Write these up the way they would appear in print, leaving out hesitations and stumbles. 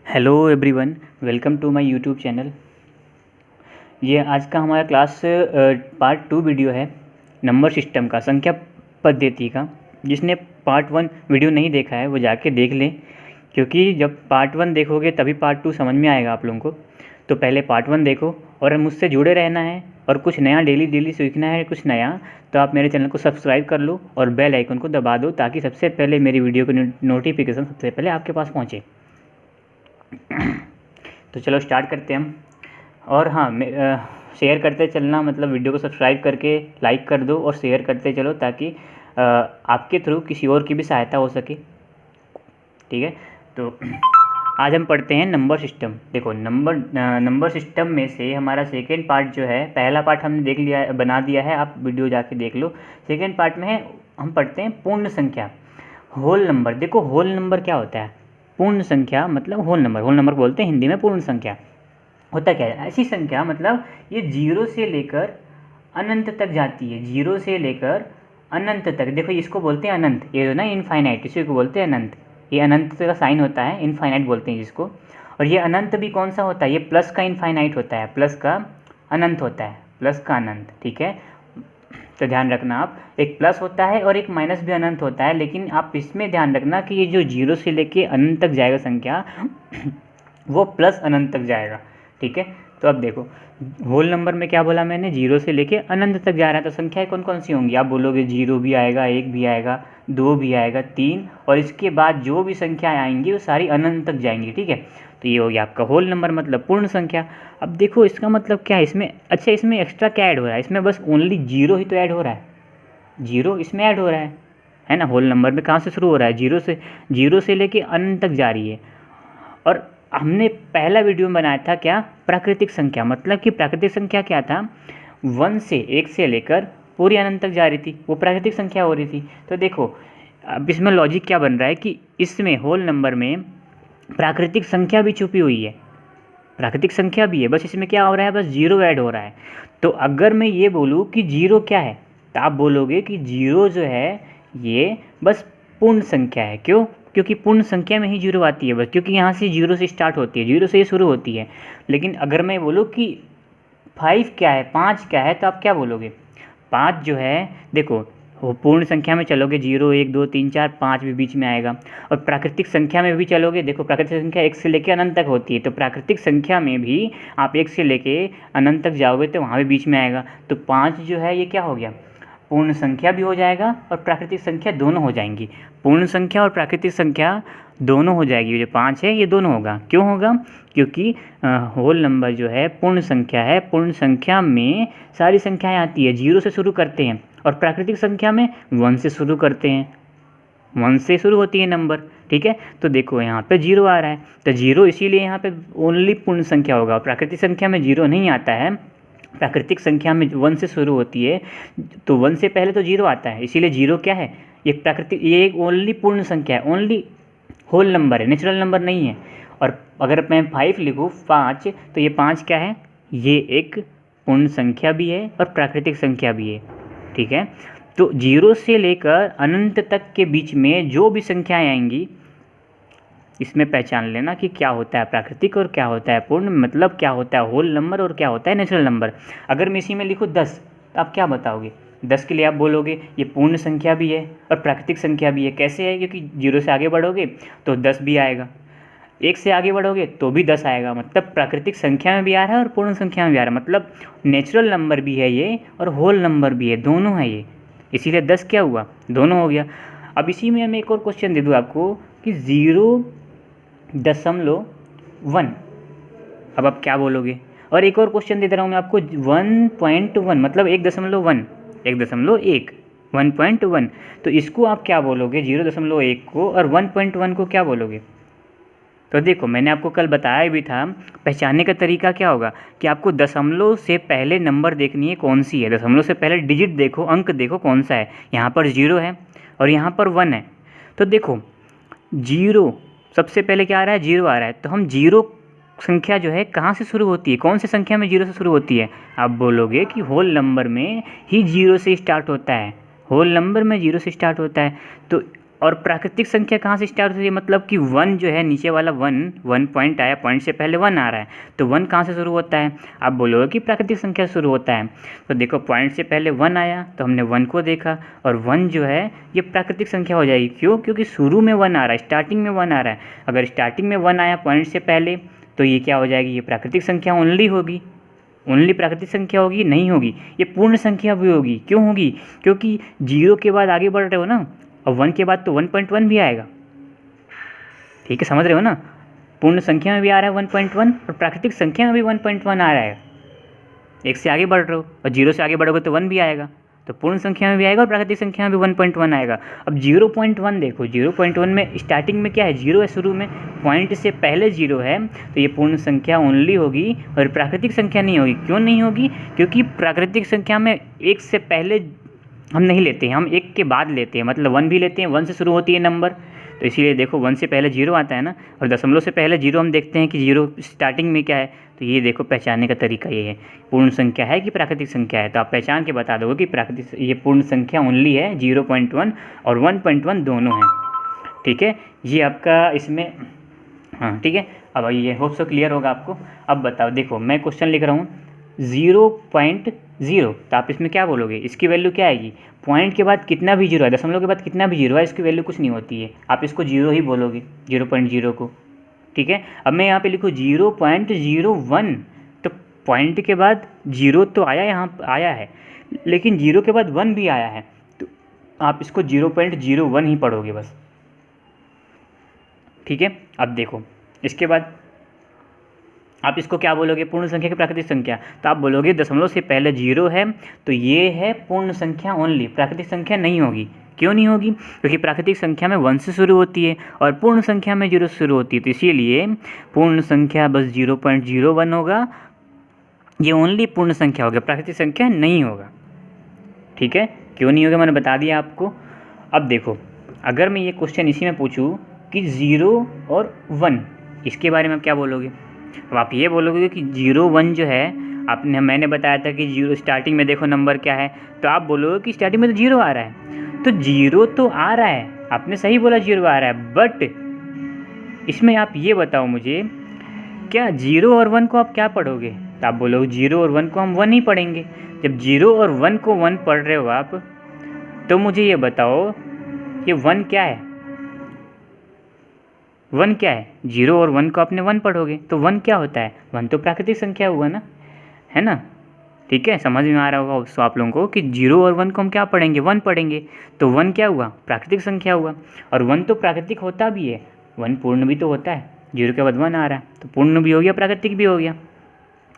Hello everyone, welcome to my YouTube channel. ये आज का हमारा क्लास पार्ट 2 वीडियो है नंबर सिस्टम का, संख्या पद्धति का। जिसने पार्ट 1 वीडियो नहीं देखा है वो जाके देख लें, क्योंकि जब पार्ट 1 देखोगे तभी पार्ट 2 समझ में आएगा आप लोगों को। तो पहले पार्ट 1 देखो, और मुझसे जुड़े रहना है और कुछ नया डेली सीखना है कुछ नया, तो आप मेरे चैनल को सब्सक्राइब कर लो और बेल आइकन को दबा दो, ताकि सबसे पहले मेरी वीडियो की नोटिफिकेशन सबसे पहले आपके पास पहुँचे। तो चलो स्टार्ट करते हैं हम। और हाँ, शेयर करते चलना, मतलब वीडियो को सब्सक्राइब करके लाइक कर दो और शेयर करते चलो, ताकि आपके थ्रू किसी और की भी सहायता हो सके। ठीक है, तो आज हम पढ़ते हैं नंबर सिस्टम। देखो, नंबर सिस्टम में से हमारा सेकेंड पार्ट जो है, पहला पार्ट हमने देख लिया, बना दिया है, आप वीडियो जाके देख लो। सेकेंड पार्ट में है हम पढ़ते हैं पूर्ण संख्या, होल नंबर। देखो, होल नंबर क्या होता है? पूर्ण संख्या मतलब होल नंबर बोलते हैं हिंदी में। पूर्ण संख्या होता क्या है? ऐसी संख्या, मतलब ये जीरो से लेकर अनंत तक जाती है, जीरो से लेकर अनंत तक। देखो, इसको बोलते हैं अनंत, ये जो ना इनफाइनाइट, इसी को बोलते हैं अनंत। ये अनंत का साइन होता है, इनफाइनाइट बोलते हैं जिसको। और ये अनंत भी कौन सा होता है? ये प्लस का इनफाइनाइट होता है, प्लस का अनंत होता है, प्लस का अनंत। ठीक है, तो ध्यान रखना आप, एक प्लस होता है और एक माइनस भी अनंत होता है, लेकिन आप इसमें ध्यान रखना कि ये जो जीरो से लेके अनंत तक जाएगा संख्या वो प्लस अनंत तक जाएगा। ठीक है, तो अब देखो, होल नंबर में क्या बोला मैंने? जीरो से लेके अनंत तक जा रहा है, तो संख्याएं कौन कौन सी होंगी? आप बोलोगे जीरो भी आएगा, एक भी आएगा, दो भी आएगा, तीन, और इसके बाद जो भी संख्याएं आएंगी वो सारी अनंत तक जाएंगी। ठीक है, तो ये हो गया आपका होल नंबर, मतलब पूर्ण संख्या। अब देखो, इसका मतलब क्या है इसमें? अच्छा, इसमें एक्स्ट्रा क्या ऐड हो रहा है? इसमें बस ओनली जीरो ही तो ऐड हो रहा है, जीरो इसमें ऐड हो रहा है ना। होल नंबर में कहाँ से शुरू हो रहा है? जीरो से लेके अनंत तक जा रही है। और हमने पहला वीडियो में बनाया था क्या? प्राकृतिक संख्या। मतलब कि प्राकृतिक संख्या क्या था? 1 से, 1 से लेकर पूरी अनंत तक जा रही थी, वो प्राकृतिक संख्या हो रही थी। तो देखो, अब इसमें लॉजिक क्या बन रहा है कि इसमें होल नंबर में प्राकृतिक संख्या भी छुपी हुई है, प्राकृतिक संख्या भी है, बस इसमें क्या हो रहा है? बस जीरो ऐड हो रहा है। तो अगर मैं ये बोलूँ कि जीरो क्या है, तो आप बोलोगे कि जीरो जो है ये बस पूर्ण संख्या है। क्यों? क्योंकि पूर्ण संख्या में ही जीरो आती है बस, क्योंकि यहाँ से जीरो से स्टार्ट होती है, जीरो से ही शुरू होती है। लेकिन अगर मैं बोलूँ कि 5 क्या है, 5 क्या है, तो आप क्या बोलोगे? 5 जो है, देखो, वो पूर्ण संख्या में चलोगे, 0 1 2 3 4 5 भी बीच में आएगा। और प्राकृतिक संख्या में भी चलोगे, देखो प्राकृतिक संख्या 1 से लेकर अनंत तक होती है, तो प्राकृतिक संख्या में भी आप 1 से लेके अनंत तक जाओगे तो वहाँ भी बीच में आएगा। तो 5 जो है ये क्या हो गया? पूर्ण संख्या भी हो जाएगा और प्राकृतिक संख्या दोनों हो जाएंगी। पूर्ण संख्या और प्राकृतिक संख्या दोनों हो जाएगी। जो 5 है ये दोनों होगा। क्यों होगा? क्योंकि होल नंबर जो है पूर्ण संख्या है, पूर्ण संख्या में सारी संख्याएं आती है, जीरो से शुरू करते हैं, और प्राकृतिक संख्या में 1 से शुरू करते हैं, 1 से शुरू होती है नंबर। ठीक है, तो देखो यहाँ पे जीरो आ रहा है, तो जीरो इसीलिए यहाँ पे ओनली पूर्ण संख्या होगा। प्राकृतिक संख्या में जीरो नहीं आता है, प्राकृतिक संख्या में 1 से शुरू होती है, तो 1 से पहले तो जीरो आता है, इसीलिए जीरो क्या है? ये प्राकृतिक, ये एक ओनली पूर्ण संख्या है, ओनली होल नंबर है, नेचुरल नंबर नहीं है। और अगर मैं 5 लिखूँ, 5, तो ये 5 क्या है? ये एक पूर्ण संख्या भी है और प्राकृतिक संख्या भी है। ठीक है, तो जीरो से लेकर अनंत तक के बीच में जो भी संख्याएं आएंगी, इसमें पहचान लेना कि क्या होता है प्राकृतिक और क्या होता है पूर्ण, मतलब क्या होता है होल नंबर और क्या होता है नेचुरल नंबर। अगर मैं इसी में लिखूँ 10, तो आप क्या बताओगे? 10 के लिए आप बोलोगे ये पूर्ण संख्या भी है और प्राकृतिक संख्या भी है। कैसे है? क्योंकि जीरो से आगे बढ़ोगे तो 10 भी आएगा, 1 से आगे बढ़ोगे तो भी 10 आएगा, मतलब प्राकृतिक संख्या में भी आ रहा है और पूर्ण संख्या में भी आ रहा है, मतलब नेचुरल नंबर भी है ये और होल नंबर भी है, दोनों है ये। इसीलिए 10 क्या हुआ? दोनों हो गया। अब इसी में मैं एक और क्वेश्चन दे दूँ आपको कि 0.1, अब आप क्या बोलोगे? और एक और क्वेश्चन दे रहा हूँ मैं आपको, 1.1, मतलब 1.1, 1.1, 1.1, तो इसको आप क्या बोलोगे? 0.1 को, और 1.1 को क्या बोलोगे? तो देखो, मैंने आपको कल बताया भी था, पहचानने का तरीका क्या होगा कि आपको दशमलव से पहले नंबर देखनी है कौन सी है, दशमलव से पहले डिजिट देखो, अंक देखो कौन सा है। यहाँ पर 0 है और यहाँ पर 1 है, तो देखो 0 सबसे पहले क्या आ रहा है? 0 आ रहा है, तो हम 0 संख्या जो है कहाँ से शुरू होती है? कौन सी संख्या में 0 से शुरू होती है? आप बोलोगे कि होल नंबर में ही 0 से स्टार्ट होता है, होल नंबर में 0 से स्टार्ट होता है। तो और प्राकृतिक संख्या कहाँ से स्टार्ट होती है, मतलब कि 1 जो है नीचे वाला 1 पॉइंट आया, पॉइंट से पहले 1 आ रहा है, तो 1 कहाँ से शुरू होता है, आप बोलोगे कि प्राकृतिक संख्या शुरू होता है। तो देखो पॉइंट से पहले 1 आया तो हमने 1 को देखा, और 1 जो है ये प्राकृतिक संख्या हो जाएगी। क्यों? क्योंकि शुरू में 1 आ रहा है, स्टार्टिंग में 1 आ रहा है। अगर स्टार्टिंग में 1 आया पॉइंट से पहले तो ये क्या हो जाएगी, ये प्राकृतिक संख्या ओनली होगी। ओनली प्राकृतिक संख्या होगी? नहीं होगी, ये पूर्ण संख्या भी होगी। क्यों होगी? क्योंकि 0 के बाद आगे बढ़ रहे हो ना, और 1 के बाद तो 1.1 भी आएगा। ठीक है, समझ रहे हो ना, पूर्ण संख्या में भी आ रहा है 1.1 और प्राकृतिक संख्या में भी 1.1 आ रहा है। एक से आगे बढ़ रहे हो और 0 से आगे बढ़ोगे तो 1 भी आएगा, तो पूर्ण संख्या में भी आएगा और प्राकृतिक संख्या में भी 1.1 आएगा। अब 0.1 देखो, 0.1 में स्टार्टिंग में क्या है, 0 है शुरू में, पॉइंट से पहले 0 है, तो ये पूर्ण संख्या ओनली होगी और प्राकृतिक संख्या नहीं होगी। क्यों नहीं होगी? क्योंकि प्राकृतिक संख्या में 1 से पहले हम नहीं लेते हैं, हम 1 के बाद लेते हैं, मतलब 1 भी लेते हैं, 1 से शुरू होती है नंबर, तो इसीलिए देखो 1 से पहले 0 आता है ना, और दशमलव से पहले 0 हम देखते हैं कि 0 स्टार्टिंग में क्या है। तो ये देखो पहचानने का तरीका ये है, पूर्ण संख्या है कि प्राकृतिक संख्या है, तो आप पहचान के बता दोगे कि प्राकृतिक ये पूर्ण संख्या ओनली है, 0.1 और 1.1 दोनों हैं। ठीक है, ये आपका इसमें हाँ ठीक है। अब ये होप सो क्लियर होगा आपको। अब बताओ, देखो मैं क्वेश्चन लिख रहा हूँ 0.0, तो आप इसमें क्या बोलोगे, इसकी वैल्यू क्या आएगी, पॉइंट के बाद कितना भी 0 है, दशमलव के बाद कितना भी 0 है, इसकी वैल्यू कुछ नहीं होती है, आप इसको 0 ही बोलोगे, 0.0 को। ठीक है, अब मैं यहाँ पे लिखूँ 0.01, तो पॉइंट के बाद 0 तो आया, यहाँ आया है, लेकिन 0 के बाद 1 भी आया है, तो आप इसको 0.01 ही पढ़ोगे बस। ठीक है, अब देखो इसके बाद आप इसको क्या बोलोगे, पूर्ण संख्या की प्राकृतिक संख्या, तो आप बोलोगे दशमलव से पहले 0 है तो ये है पूर्ण संख्या ओनली, प्राकृतिक संख्या नहीं होगी। क्यों नहीं होगी? क्योंकि प्राकृतिक संख्या में 1 से शुरू होती है और पूर्ण संख्या में 0 से शुरू होती है, तो इसीलिए पूर्ण संख्या बस 0.01 होगा, ये ओनली पूर्ण संख्या होगा, प्राकृतिक संख्या नहीं होगा। ठीक है, क्यों नहीं होगा मैंने बता दिया आपको। अब देखो, अगर मैं ये क्वेश्चन इसी में पूछूँ कि 0 और 1, इसके बारे में आप क्या बोलोगे? अब आप ये बोलोगे कि 0 1 जो है, मैंने बताया था कि 0 स्टार्टिंग में देखो नंबर क्या है, तो आप बोलोगे कि स्टार्टिंग में तो 0 आ रहा है, तो 0 तो आ रहा है, आपने सही बोला 0 आ रहा है, बट इसमें आप ये बताओ मुझे, क्या 0 और 1 को आप क्या पढ़ोगे? तो आप बोलोगे 0 और 1 को हम 1 ही पढ़ेंगे। जब 0 और 1 को 1 पढ़ रहे हो आप, तो मुझे ये बताओ ये 1 क्या है, 1 क्या है? 0 और 1 को आपने 1 पढ़ोगे तो 1 क्या होता है? 1 तो प्राकृतिक संख्या हुआ ना, है ना? ठीक है, समझ में आ रहा होगा उसको आप लोगों को कि 0 और 1 को हम क्या पढ़ेंगे, 1 पढ़ेंगे, तो 1 क्या हुआ? प्राकृतिक संख्या हुआ, और 1 तो प्राकृतिक होता भी है, 1 पूर्ण भी तो होता है, 0 के बाद 1 आ रहा है, तो पूर्ण भी हो गया, प्राकृतिक भी हो गया।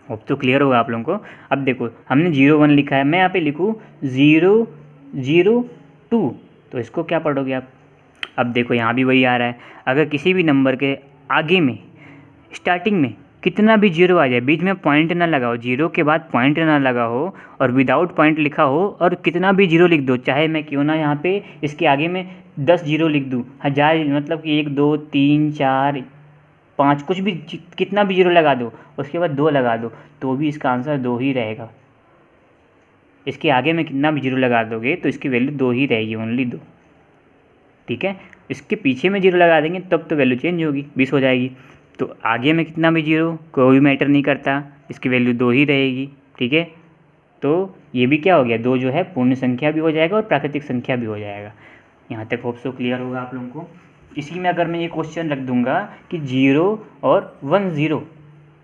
अब तो क्लियर होगा आप लोगों को। अब देखो हमने 0 1 लिखा है, मैं यहाँ पे लिखूँ 0 0 2, तो इसको क्या पढ़ोगे आप? अब देखो यहाँ भी वही आ रहा है, अगर किसी भी नंबर के आगे में स्टार्टिंग में कितना भी 0 आ जाए, बीच में पॉइंट ना लगा हो, 0 के बाद पॉइंट ना लगा हो और विदाउट पॉइंट लिखा हो, और कितना भी 0 लिख दो, चाहे मैं क्यों ना यहाँ पे इसके आगे में 10 0 लिख दूँ, 1000, मतलब कि 1 2 3 4 5 कुछ भी, कितना भी 0 लगा दो, उसके बाद 2 लगा दो, तो भी इसका आंसर 2 ही रहेगा। इसके आगे में कितना भी 0 लगा दोगे तो इसकी वैल्यू 2 ही रहेगी, ओनली 2। ठीक है, इसके पीछे में 0 लगा देंगे तब तो वैल्यू चेंज होगी, 20 हो जाएगी। तो आगे में कितना भी 0 कोई मैटर नहीं करता, इसकी वैल्यू 2 ही रहेगी। ठीक है, तो ये भी क्या हो गया, 2 जो है पूर्ण संख्या भी हो जाएगा और प्राकृतिक संख्या भी हो जाएगा। यहाँ तक होप सो क्लियर होगा आप लोगों को। इसी में अगर मैं ये क्वेश्चन रख दूंगा कि 0 और 1 0,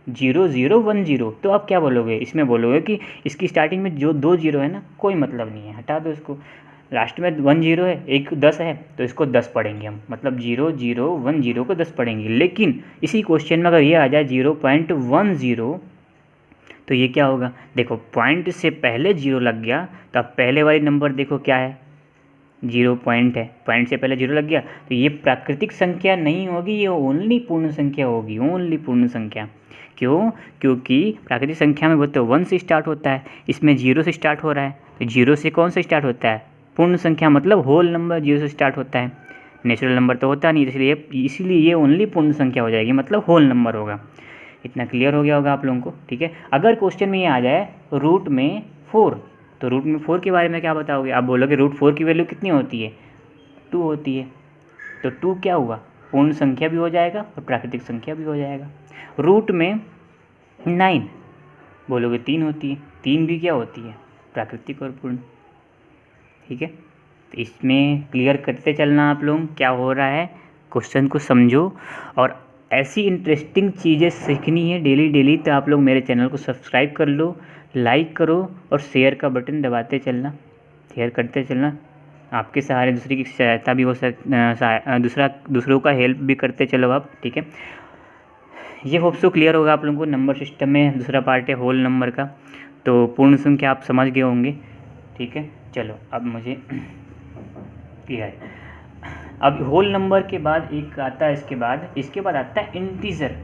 0 0 1 0, तो आप क्या बोलोगे? इसमें बोलोगे कि इसकी स्टार्टिंग में जो 2 0 है ना, कोई मतलब नहीं है, हटा दो इसको, लास्ट में 1 0 है, एक 10 है, तो इसको 10 पढ़ेंगे हम, मतलब 0 0 1 0 को 10 पढ़ेंगे। लेकिन इसी क्वेश्चन में अगर ये आ जाए 0.10, तो ये क्या होगा? देखो पॉइंट से पहले 0 लग गया, तो अब पहले वाली नंबर देखो क्या है, 0 पॉइंट है, पॉइंट से पहले 0 लग गया, तो ये प्राकृतिक संख्या नहीं होगी, ये ओनली पूर्ण संख्या होगी, ओनली पूर्ण संख्या। क्यों? क्योंकि प्राकृतिक संख्या में वो तो 1 से स्टार्ट होता है, इसमें 0 से स्टार्ट हो रहा है, तो 0 से कौन सा स्टार्ट होता है? पूर्ण संख्या, मतलब होल नंबर 0 से स्टार्ट होता है, नेचुरल नंबर तो होता नहीं, इसीलिए ये ओनली पूर्ण संख्या हो जाएगी, मतलब होल नंबर होगा। इतना क्लियर हो गया होगा आप लोगों को। ठीक है, अगर क्वेश्चन में ये आ जाए रूट में 4, तो रूट में 4 के बारे में क्या बताओगे? आप बोलोगे रूट 4 की वैल्यू कितनी होती है? 2 होती है। तो 2 क्या हुआ, पूर्ण संख्या भी हो जाएगा और प्राकृतिक संख्या भी हो जाएगा। रूट में 9 बोलोगे 3 होती है, 3 भी क्या होती है, प्राकृतिक और पूर्ण। ठीक है, तो इसमें क्लियर करते चलना आप लोग क्या हो रहा है, क्वेश्चन को समझो। और ऐसी इंटरेस्टिंग चीज़ें सीखनी है डेली डेली, तो आप लोग मेरे चैनल को सब्सक्राइब कर लो, लाइक करो और शेयर का बटन दबाते चलना, शेयर करते चलना। आपके सहारे दूसरे की सहायता भी हो दूसरों का हेल्प भी करते चलो आप। ठीक है, ये होप सो क्लियर होगा आप लोगों को। नंबर सिस्टम में दूसरा पार्ट है होल नंबर का, तो पूर्ण संख्या आप समझ गए होंगे। ठीक है, चलो अब मुझे क्लियर है। अब होल नंबर के बाद एक आता है, इसके बाद आता है इंटीजर।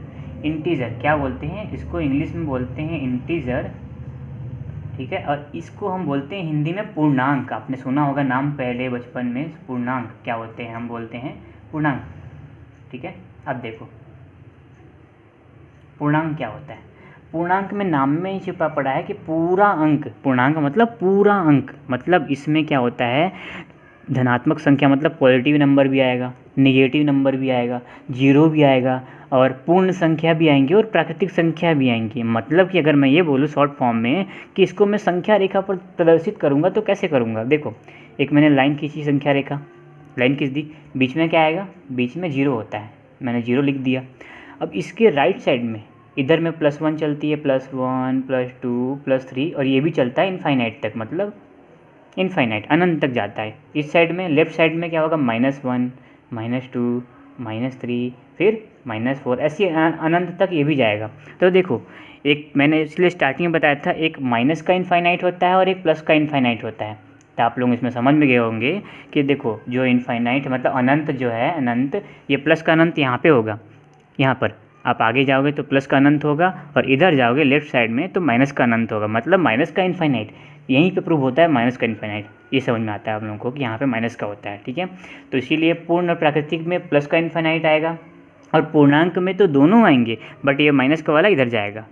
इंटीजर क्या बोलते हैं इसको, इंग्लिश में बोलते हैं इंटीजर। ठीक है, और इसको हम बोलते हैं हिंदी में पूर्णांक। आपने सुना होगा नाम पहले बचपन में, पूर्णांक क्या होते हैं, हम बोलते हैं पूर्णांक। ठीक है, अब देखो पूर्णांक क्या होता है। पूर्णांक में नाम में ही छुपा पड़ा है कि पूरा अंक, पूर्णांक मतलब पूरा अंक, मतलब इसमें क्या होता है, धनात्मक संख्या मतलब पॉजिटिव नंबर भी आएगा, नेगेटिव नंबर भी आएगा, जीरो भी आएगा, और पूर्ण संख्या भी आएंगी और प्राकृतिक संख्या भी आएंगी। मतलब कि अगर मैं ये बोलूँ शॉर्ट फॉर्म में कि इसको मैं संख्या रेखा पर प्रदर्शित करूँगा तो कैसे करूँगा, देखो एक मैंने लाइन खींची, संख्या रेखा लाइन खींच दी, बीच में क्या आएगा, बीच में जीरो होता है, मैंने जीरो लिख दिया। अब इसके राइट साइड में इधर में +1 चलती है, +1 +2 +3, और ये भी चलता है इनफाइनाइट तक, मतलब इनफाइनाइट अनंत तक जाता है। इस साइड में लेफ्ट साइड में क्या होगा, -1 -2 -3 फिर -4, ऐसे अनंत तक ये भी जाएगा। तो देखो एक मैंने इसलिए स्टार्टिंग में बताया था, एक माइनस का इनफाइनाइट होता है और एक प्लस का इनफाइनाइट होता है। तो आप लोग इसमें समझ में गए होंगे कि देखो जो इनफाइनाइट मतलब अनंत जो है, अनंत, ये प्लस का अनंत यहाँ पे होगा, यहाँ पर आप आगे जाओगे तो प्लस का अनंत होगा, और इधर जाओगे लेफ्ट साइड में तो माइनस का अनंत होगा, मतलब माइनस का इनफाइनाइट। यहीं पे प्रूव होता है माइनस का इनफाइनाइट, ये समझ में आता है आप लोगों को कि यहाँ पे माइनस का होता है। ठीक है, तो इसीलिए पूर्ण और प्राकृतिक में प्लस का इनफाइनाइट आएगा, और पूर्णांक में तो दोनों आएंगे, बट ये माइनस का वाला इधर जाएगा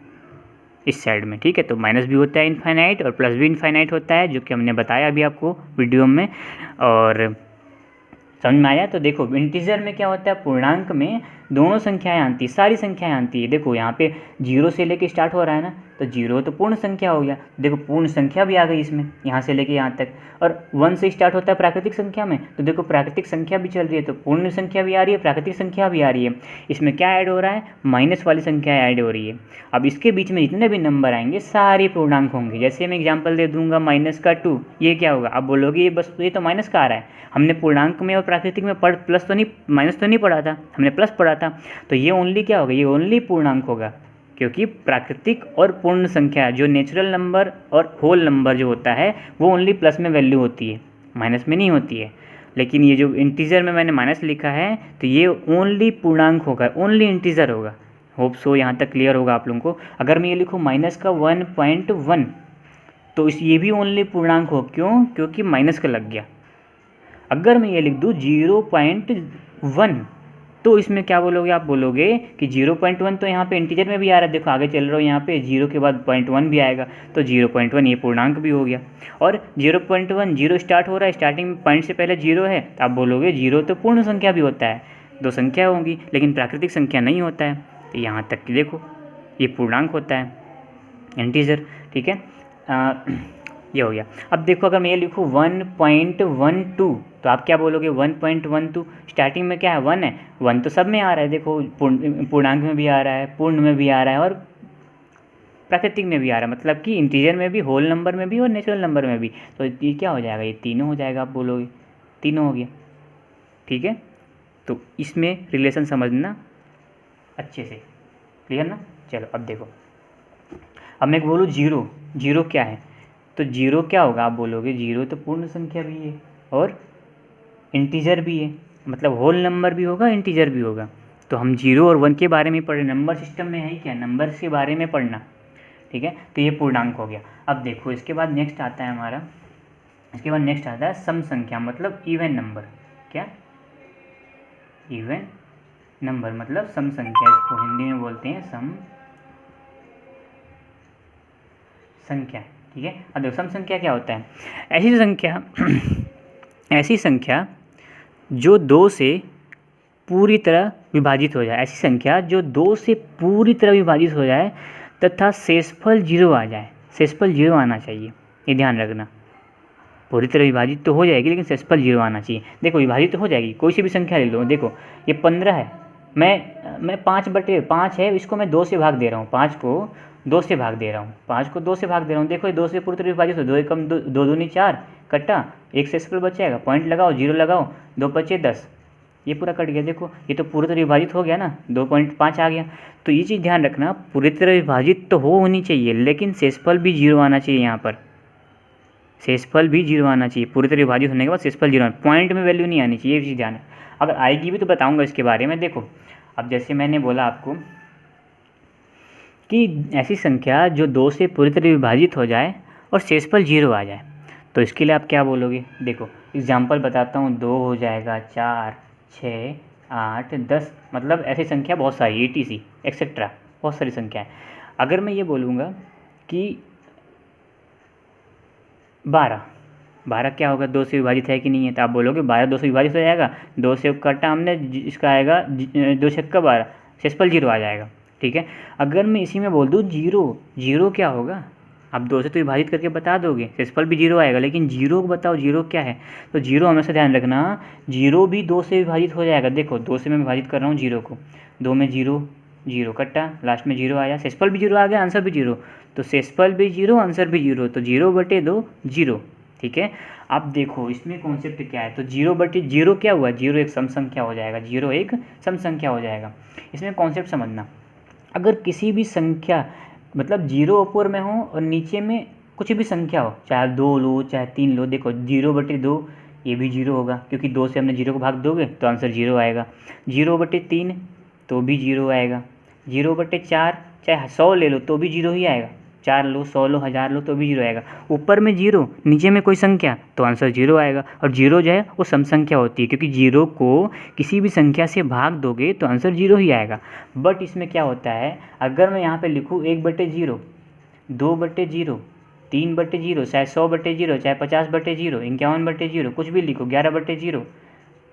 इस साइड में। ठीक है, तो माइनस भी होता है इनफाइनाइट और प्लस भी इनफाइनाइट होता है, जो कि हमने बताया अभी आपको वीडियो में। और समझ में आया। तो देखो इंटीजर में क्या होता है, पूर्णांक में दोनों संख्याएं आती है, सारी संख्याएं आती है। देखो यहाँ पे 0 से लेके स्टार्ट हो रहा है ना, तो 0 तो पूर्ण संख्या हो गया, देखो पूर्ण संख्या भी आ गई इसमें, यहाँ से लेके यहाँ तक। और 1 से स्टार्ट होता है प्राकृतिक संख्या में, तो देखो प्राकृतिक संख्या भी चल रही है, तो पूर्ण संख्या भी आ रही है, प्राकृतिक संख्या भी आ रही है। इसमें क्या ऐड हो रहा है, माइनस वाली संख्या ऐड हो रही है। अब इसके बीच में जितने भी नंबर आएंगे सारे पूर्णांक होंगे। जैसे मैं एग्जाम्पल दे दूंगा -2, ये क्या होगा, अब बोलोगे ये बस ये तो माइनस का आ रहा है, हमने पूर्णांक में और प्राकृतिक में प्लस तो नहीं, माइनस तो नहीं पढ़ा था, हमने प्लस पढ़ा था। तो ये ओनली क्या होगा, ये ओनली पूर्णांक होगा, क्योंकि प्राकृतिक और पूर्ण संख्या जो नेचुरल नंबर और होल नंबर जो होता है वो ओनली प्लस में वैल्यू होती है, माइनस में नहीं होती है। लेकिन ये जो इंटीजर में मैंने माइनस लिखा है तो ये ओनली पूर्णांक होगा, ओनली इंटीजर होगा। होप सो यहाँ तक क्लियर होगा आप लोगों को। अगर मैं ये लिखूँ -1.1 तो ये भी ओनली पूर्णांक हो, क्यों, क्योंकि माइनस का लग गया। अगर मैं ये लिख दूँ 0.1 तो इसमें क्या बोलोगे, आप बोलोगे कि 0.1 तो यहाँ पे इंटीजर में भी आ रहा है, देखो आगे चल रहा हूँ यहाँ पे 0 के बाद 0.1 भी आएगा, तो 0.1 ये पूर्णांक भी हो गया। और 0.1 0 स्टार्ट हो रहा है, स्टार्टिंग में पॉइंट से पहले 0 है, तो आप बोलोगे 0 तो पूर्ण संख्या भी होता है, दो संख्या होंगी, लेकिन प्राकृतिक संख्या नहीं होता है। तो यहाँ तक कि देखो ये पूर्णांक होता है, इंटीजर। ठीक है, ये हो गया। अब देखो अगर मैं ये लिखूँ 1.12 तो आप क्या बोलोगे, 1.12 स्टार्टिंग में क्या है, 1 है, 1 तो सब में आ रहा है, देखो पूर्णांक में भी आ रहा है, पूर्ण में भी आ रहा है और प्राकृतिक में भी आ रहा है, मतलब कि इंटीजर में भी, होल नंबर में भी और नेचुरल नंबर में भी। तो ये क्या हो जाएगा, ये तीनों हो जाएगा, आप बोलोगे तीनों हो गया। ठीक है, तो इसमें रिलेशन समझना अच्छे से, क्लियर ना। चलो अब देखो, अब मैं बोलूँ जीरो क्या है, तो जीरो क्या होगा, आप बोलोगे जीरो तो पूर्ण संख्या भी है और इंटीजर भी है, मतलब होल नंबर भी होगा, इंटीजर भी होगा। तो हम 0 और 1 के बारे में पढ़े, नंबर सिस्टम में है ही क्या, नंबर्स के बारे में पढ़ना। ठीक है, तो ये पूर्णांक हो गया। अब देखो इसके बाद नेक्स्ट आता है हमारा, इसके बाद नेक्स्ट आता है सम संख्या, मतलब इवन नंबर। क्या, इवन नंबर मतलब सम संख्या, इसको हिंदी में बोलते हैं सम संख्या। ठीक है, अब देखो सम संख्या क्या होता है, ऐसी संख्या जो 2 से पूरी तरह विभाजित हो जाए, ऐसी संख्या जो 2 से पूरी तरह विभाजित हो जाए तथा शेषफल 0 आ जाए। शेषफल 0 आना चाहिए, ये ध्यान रखना। पूरी तरह विभाजित तो हो जाएगी लेकिन शेषफल 0 आना चाहिए। देखो विभाजित तो हो जाएगी, कोई सी भी संख्या ले लो। देखो ये 15 है, मैं 5/5 है, इसको मैं 2 से भाग दे रहा हूँ। 5 को 2 से भाग दे रहा हूँ, 5 को 2 से भाग दे रहा हूँ। देखो ये 2 से पूरी तरह विभाजित हो, 2 एकम 2, 2 दूनी 4 कट्टा, एक शेषफल बच जाएगा। पॉइंट लगाओ, 0 लगाओ, 2 5 10, ये पूरा कट गया। देखो ये तो पूरी तरह विभाजित हो गया ना, 2.5 आ गया। तो ये चीज़ ध्यान रखना, पूरी तरह विभाजित तो होनी चाहिए लेकिन शेषफल भी 0 आना चाहिए। यहाँ पर शेषफल भी 0 आना चाहिए। पूरी तरह विभाजित होने के बाद शेषफल 0 आना, पॉइंट में वैल्यू नहीं आनी चाहिए, ये चीज़ ध्यान है। अगर आएगी भी तो बताऊंगा इसके बारे में। देखो अब जैसे मैंने बोला आपको कि ऐसी संख्या जो 2 से पूरी तरह विभाजित हो जाए और शेषफल 0 आ जाए, तो इसके लिए आप क्या बोलोगे। देखो एग्जाम्पल बताता हूँ, 2 हो जाएगा, 4 6 8 10, मतलब ऐसी संख्या बहुत सारी, ETC एक्सेट्रा, बहुत सारी संख्या है। अगर मैं ये बोलूँगा कि 12 क्या होगा, 2 से विभाजित है कि नहीं है, तो आप बोलोगे 12 2 से विभाजित हो जाएगा। 2 से काटा हमने, इसका आएगा 2 छक्का 12, शेषफल 0 आ जाएगा। ठीक है। अगर मैं इसी में बोल दूँ 0 क्या होगा, आप 2 से तो विभाजित करके बता दोगे, शेषफल भी 0 आएगा, लेकिन 0 को बताओ 0 क्या है। तो 0 हमेशा ध्यान रखना, 0 भी 2 से विभाजित हो जाएगा। देखो 2 से मैं विभाजित कर रहा हूँ 0 को, 2 में 0 कट्टा, लास्ट में 0 आया, शेषफल भी 0 आ गया, आंसर भी 0। तो शेषफल भी 0, आंसर भी 0, तो 0/2 0। ठीक है। अब देखो इसमें कॉन्सेप्ट क्या है, तो 0/0 क्या हुआ, 0 एक सम संख्या हो जाएगा, 0 एक सम संख्या हो जाएगा। इसमें कॉन्सेप्ट समझना, अगर किसी भी संख्या मतलब 0 ऊपर में हो और नीचे में कुछ भी संख्या हो, चाहे 2 लो चाहे 3 लो, देखो 0/2 ये भी 0 होगा, क्योंकि 2 से हमने 0 को भाग दोगे तो आंसर 0 आएगा। 0/3 तो भी 0 आएगा। 0/4 चाहे 100 ले लो तो भी 0 ही आएगा। 4 लो, 100 लो, 1000 लो तो भी 0 आएगा। ऊपर में 0, नीचे में कोई संख्या, तो आंसर 0 आएगा। और 0 जो है वो सम संख्या होती है, क्योंकि 0 को किसी भी संख्या से भाग दोगे तो आंसर 0 ही आएगा। बट इसमें क्या होता है, अगर मैं यहाँ पे लिखूँ 1/0, 2/0, 3/0, चाहे 100/0, चाहे 50/0, 51/0, कुछ भी लिखो, 11/0,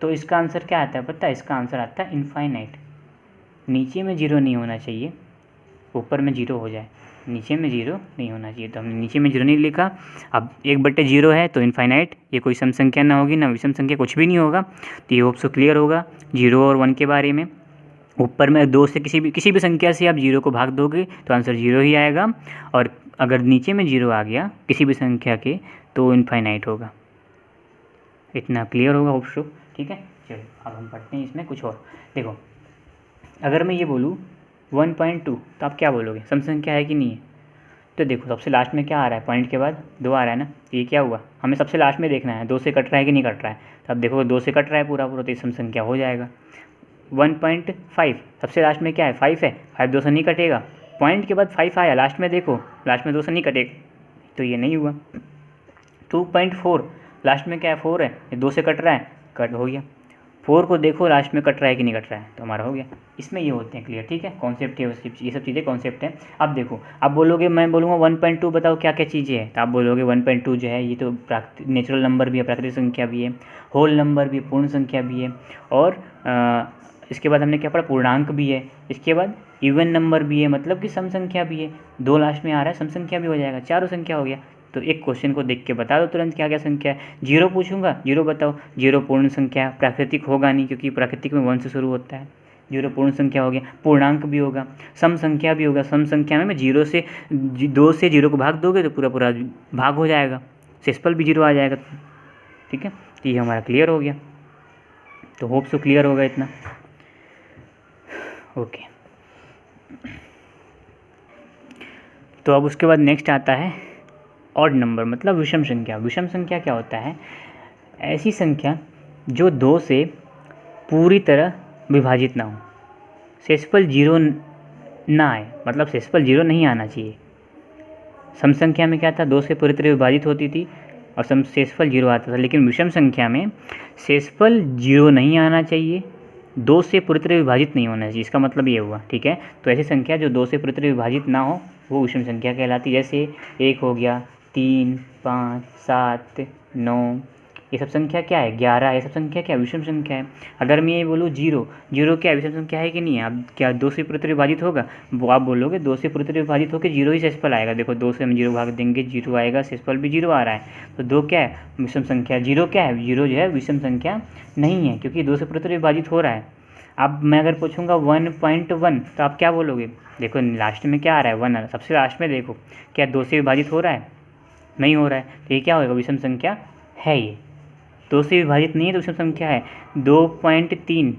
तो इसका आंसर क्या आता है पता है, इसका आंसर आता है इनफाइनाइट। नीचे में 0 नहीं होना चाहिए, ऊपर में 0 हो जाए, नीचे में 0 नहीं होना चाहिए। तो हमने नीचे में 0 नहीं लिखा। अब 1/0 है तो इनफाइनाइट, ये कोई सम संख्या ना होगी ना विषम संख्या, कुछ भी नहीं होगा। तो ये होप सो क्लियर होगा 0 और 1 के बारे में। ऊपर में 2 से किसी भी संख्या से आप 0 को भाग दोगे तो आंसर 0 ही आएगा, और अगर नीचे में 0 आ गया किसी भी संख्या के तो इनफाइनाइट होगा। इतना क्लियर होगा होप सो। ठीक है, चलो अब हम पढ़ते हैं इसमें कुछ और। देखो अगर मैं ये बोलूँ 1.2 तो आप क्या बोलोगे, सम संख्या है कि नहीं है। तो देखो सबसे लास्ट में क्या आ रहा है, पॉइंट के बाद 2 आ रहा है ना, तो ये क्या हुआ, हमें सबसे लास्ट में देखना है 2 से कट रहा है कि नहीं कट रहा है। तो अब देखो 2 से कट रहा है पूरा तो ये सम संख्या हो जाएगा। 1.5 सबसे लास्ट में क्या है, 5 है, 5 2 से नहीं कटेगा। पॉइंट के बाद 5 आया, लास्ट में देखो, लास्ट में 2 से नहीं कटेगा, तो ये नहीं हुआ। 2.4 लास्ट में क्या है, 4 है, ये 2 से कट रहा है, कट हो गया। 4 को देखो लास्ट में कट रहा है कि नहीं कट रहा है, तो हमारा हो गया। इसमें ये होते हैं क्लियर। ठीक है, कॉन्सेप्ट है, ये सब चीज़ें कॉन्सेप्ट है। अब देखो आप बोलोगे, मैं बोलूँगा 1.2 बताओ क्या क्या चीज़ें हैं, तो आप बोलोगे 1.2 जो है ये तो नेचुरल नंबर भी है, प्राकृतिक संख्या भी है, होल नंबर भी है, पूर्ण संख्या भी है, और इसके बाद हमने क्या पढ़ा, पूर्णांक भी है, इसके बाद इवन नंबर भी है, मतलब कि सम संख्या भी है। 2 लास्ट में आ रहा है, सम संख्या भी हो जाएगा, चारों संख्या हो गया। तो एक क्वेश्चन को देख के बता दो तुरंत क्या क्या संख्या है। 0 पूछूंगा, 0 बताओ, 0 पूर्ण संख्या, प्राकृतिक होगा नहीं क्योंकि प्राकृतिक में 1 से शुरू होता है। 0 पूर्ण संख्या हो गया, पूर्णांक भी होगा, सम संख्या भी होगा। सम संख्या में 2 से 0 को भाग दोगे तो पूरा पूरा भाग हो जाएगा, शेषफल भी 0 आ जाएगा। ठीक है, तो ये हमारा क्लियर हो गया। तो होप सो क्लियर होगा इतना। ओके, तो अब उसके बाद नेक्स्ट आता है ऑड नंबर, मतलब विषम संख्या। विषम संख्या क्या होता है, ऐसी संख्या जो 2 से पूरी तरह विभाजित ना हो, शेषफल 0 ना आए, मतलब शेषफल 0 नहीं आना चाहिए। सम संख्या में क्या था, 2 से पूरी तरह विभाजित होती थी और शेषफल 0 आता था, लेकिन विषम संख्या में शेषफल 0 नहीं आना चाहिए, 2 से पूरी तरह विभाजित नहीं होना चाहिए। इसका मतलब ये हुआ। ठीक है, तो ऐसी संख्या जो 2 से पूरी तरह विभाजित ना हो वो विषम संख्या कहलाती है। जैसे 1 हो गया, 3 5 7 9 ये सब संख्या क्या है 11, ये सब संख्या क्या है विषम संख्या है। अगर मैं ये बोलूँ 0, 0 क्या है विषम संख्या है कि नहीं है। अब क्या 2 से पूरी तरह विभाजित होगा, वो आप बोलोगे 2 से पूरी तरह विभाजित होकर 0 ही शेषफल आएगा। देखो 2 से हम 0 भाग देंगे 0 आएगा, शेषफल भी 0 आ रहा है। तो 2 क्या है विषम संख्या, 0 क्या है 0 जो है विषम संख्या नहीं है, क्योंकि 2 से पूरी तरह विभाजित हो रहा है। अब मैं अगर पूछूंगा 1.1 तो आप क्या बोलोगे। देखो लास्ट में क्या आ रहा है 1 आ रहा है, सबसे लास्ट में देखो क्या 2 से विभाजित हो रहा है, नहीं हो रहा है, तो ये क्या होगा विषम संख्या है। ये 2 से विभाजित नहीं है तो विषम संख्या है। 2.3